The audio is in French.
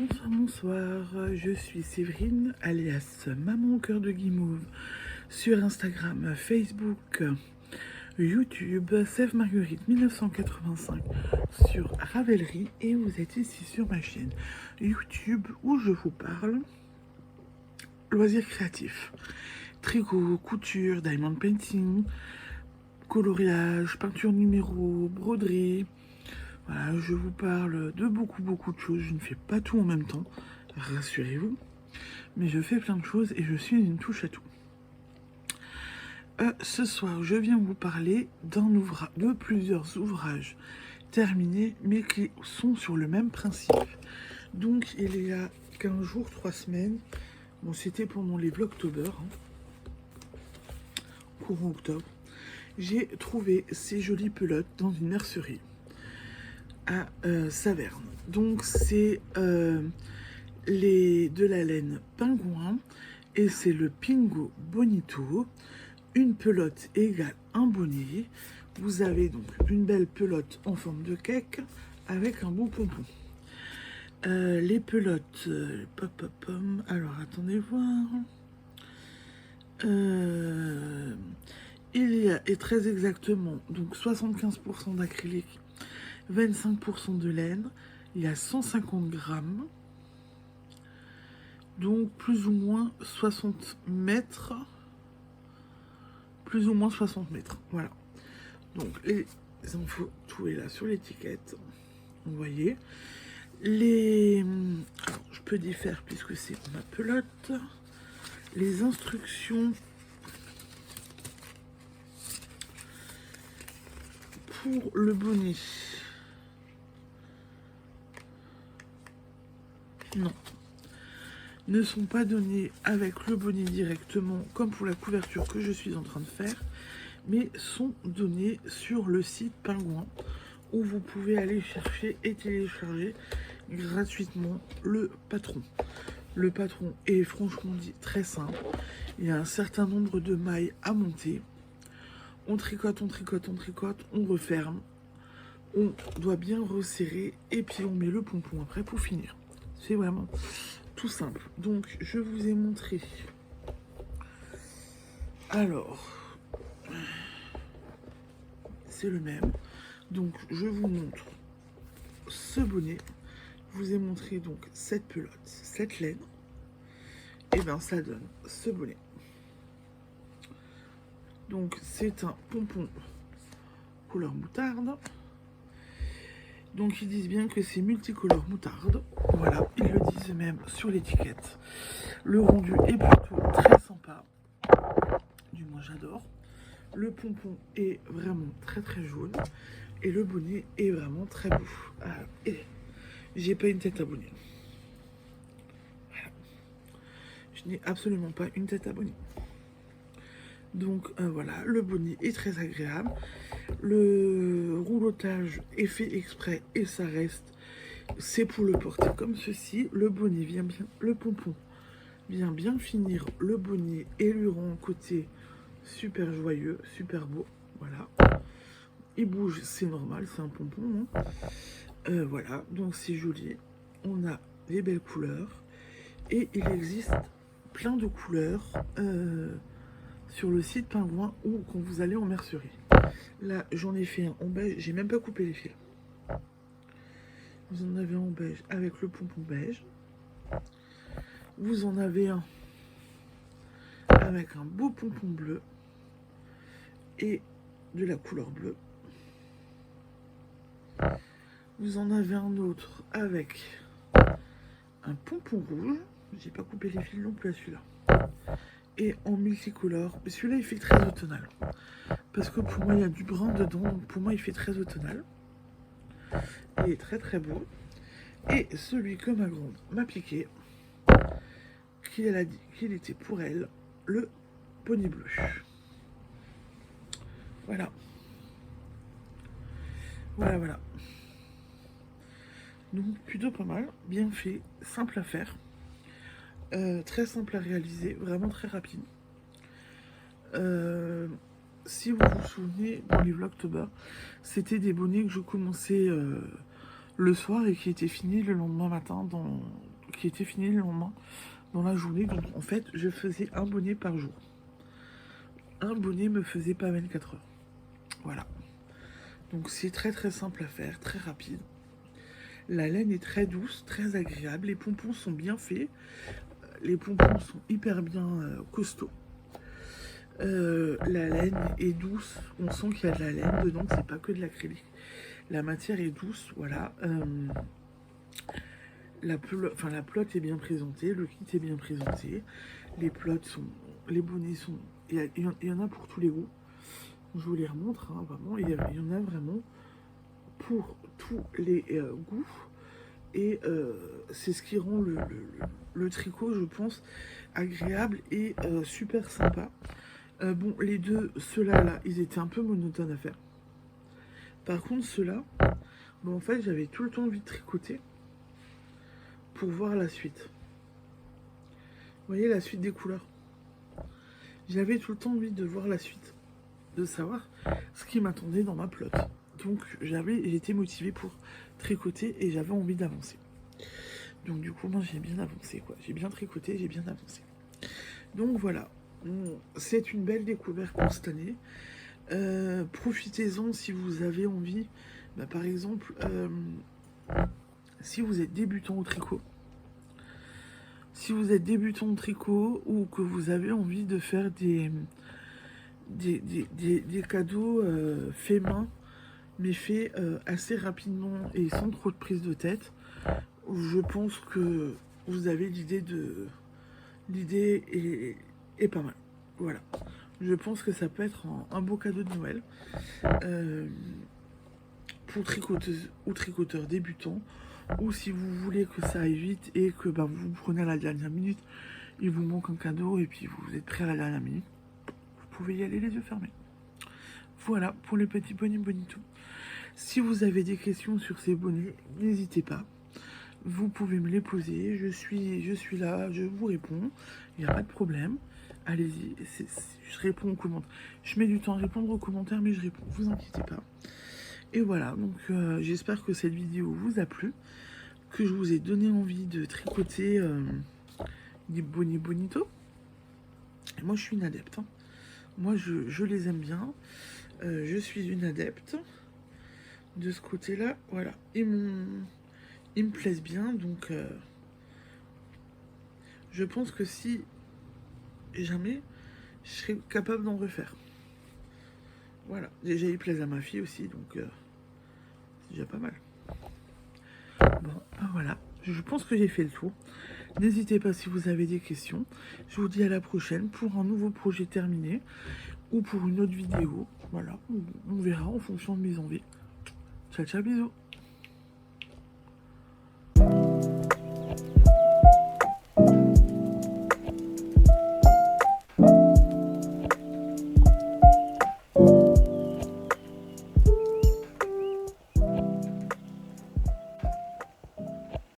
Bonsoir, bonsoir, je suis Séverine, alias Maman au cœur de Guimauve, sur Instagram, Facebook, YouTube, Sève Marguerite 1985, sur Ravelry, et vous êtes ici sur ma chaîne YouTube où je vous parle loisirs créatifs, tricot, couture, diamond painting, coloriage, peinture numéro, broderie. Voilà, je vous parle de beaucoup de choses. Je ne fais pas tout en même temps, rassurez-vous. Mais je fais plein de choses et je suis une touche à tout. Ce soir, je viens vous parler de plusieurs ouvrages terminés, mais qui sont sur le même principe. Donc, il y a 15 jours, 3 semaines, bon, c'était pendant les Vlogtober, courant octobre, j'ai trouvé ces jolies pelotes dans une mercerie à Saverne. Donc c'est de la laine pingouin et c'est le Pingo Bonito. Une pelote égale un bonnet. Vous avez donc une belle pelote en forme de cake avec un beau pompon. Les pelotes, alors attendez voir. Il y a, et très exactement, donc 75% d'acrylique, 25% de laine, il y a 150 grammes, donc plus ou moins 60 mètres, voilà. Donc les infos, tout est là sur l'étiquette, vous voyez. Alors, je peux défaire puisque c'est ma pelote. Les instructions pour le bonnet. Non, ne sont pas donnés avec le bonnet directement, comme pour la couverture que je suis en train de faire, mais sont donnés sur le site Pingouin, où vous pouvez aller chercher et télécharger gratuitement le patron. Le patron est franchement dit très simple. Il y a un certain nombre de mailles à monter. On tricote, on tricote, on tricote, on referme. On doit bien resserrer et puis on met le pompon après pour finir. C'est vraiment tout simple. Donc, je vous ai montré. Alors, c'est le même. Donc, je vous montre ce bonnet. Je vous ai montré donc cette pelote, cette laine. Et bien, ça donne ce bonnet. Donc, c'est un pompon couleur moutarde. Donc ils disent bien que c'est multicolore moutarde. Voilà, ils le disent même sur l'étiquette. Le rendu est plutôt très sympa. Du moins j'adore. Le pompon est vraiment très jaune. Et le bonnet est vraiment très beau. Et j'ai pas une tête à bonnet. Voilà. Je n'ai absolument pas une tête à bonnet. Donc voilà, le bonnet est très agréable. Le roulotage est fait exprès et ça reste. C'est pour le porter comme ceci. Le bonnet vient bien, le pompon vient bien finir le bonnet et lui rend un côté super joyeux, super beau. Voilà. Il bouge, c'est normal, c'est un pompon. Hein. Voilà, donc c'est joli. On a les belles couleurs. Et il existe plein de couleurs sur le site Pingouin ou quand vous allez en mercerie. Là, j'en ai fait un en beige, j'ai même pas coupé les fils. Vous en avez un en beige avec le pompon beige. Vous en avez un avec un beau pompon bleu et de la couleur bleue. Vous en avez un autre avec un pompon rouge. J'ai pas coupé les fils non plus à celui-là. Et en multicolore. Mais celui-là, il fait très automnal. Parce que pour moi, il y a du brun dedans. Donc pour moi, il fait très automnal. Il est très beau. Et celui que ma grande m'a piqué, qu'elle a dit qu'il était pour elle, le bonnet bleu. Voilà. Voilà. Donc plutôt pas mal, bien fait, simple à faire. Très simple à réaliser, vraiment très rapide. Si vous vous souvenez, dans les Vlogtober, c'était des bonnets que je commençais le soir et qui étaient finis le lendemain matin qui était fini le lendemain dans la journée. Donc en fait, je faisais un bonnet par jour. Un bonnet me faisait pas 24 heures. Voilà. Donc c'est très très simple à faire, très rapide. La laine est très douce, très agréable. Les pompons sont bien faits. Les pompons sont hyper bien costauds. La laine est douce. On sent qu'il y a de la laine dedans, que c'est pas que de l'acrylique. La matière est douce, voilà. La pelote est bien présentée, le kit est bien présenté. Les pelotes sont... Les bonnets sont... Il y en a pour tous les goûts. Je vous les remontre, hein, vraiment. Il y en a vraiment pour tous les goûts. Et c'est ce qui rend le tricot, je pense, agréable et super sympa. Bon, les deux, ceux-là, là, ils étaient un peu monotones à faire. Par contre, ceux-là, bon, en fait, j'avais tout le temps envie de tricoter pour voir la suite. Vous voyez, la suite des couleurs. J'avais tout le temps envie de voir la suite, de savoir ce qui m'attendait dans ma pelote. Donc, j'étais motivée pour tricoter et j'avais envie d'avancer. Donc, du coup, moi, j'ai bien avancé, quoi. J'ai bien tricoté, j'ai bien avancé. Donc, voilà. C'est une belle découverte pour cette année. Profitez-en si vous avez envie. Bah, par exemple, si vous êtes débutant au tricot, ou que vous avez envie de faire des cadeaux faits main, mais faits assez rapidement et sans trop de prise de tête, je pense que vous avez l'idée est pas mal. Voilà. Je pense que ça peut être un beau cadeau de Noël pour tricoteuses ou tricoteurs débutants, ou si vous voulez que ça aille vite et que bah, vous prenez à la dernière minute, il vous manque un cadeau et puis vous êtes prêt à la dernière minute, vous pouvez y aller les yeux fermés. Voilà pour les petits bonnets Bonito. Si vous avez des questions sur ces bonnets, n'hésitez pas. Vous pouvez me les poser, je suis là, je vous réponds, il n'y a pas de problème. Allez-y, je réponds aux commentaires. Je mets du temps à répondre aux commentaires, mais je réponds, vous inquiétez pas. Et voilà, donc j'espère que cette vidéo vous a plu, que je vous ai donné envie de tricoter des bonnets Bonito. Et moi, je suis une adepte. Hein. Moi, je les aime bien. Je suis une adepte. De ce côté-là, voilà. Ils me plaisent bien, donc je pense que si jamais, je serais capable d'en refaire. Voilà. Déjà, ils plaisent à ma fille aussi, donc c'est déjà pas mal. Bon, voilà. Je pense que j'ai fait le tour. N'hésitez pas si vous avez des questions. Je vous dis à la prochaine pour un nouveau projet terminé ou pour une autre vidéo. Voilà. On verra en fonction de mes envies. Ciao, ciao, bisous.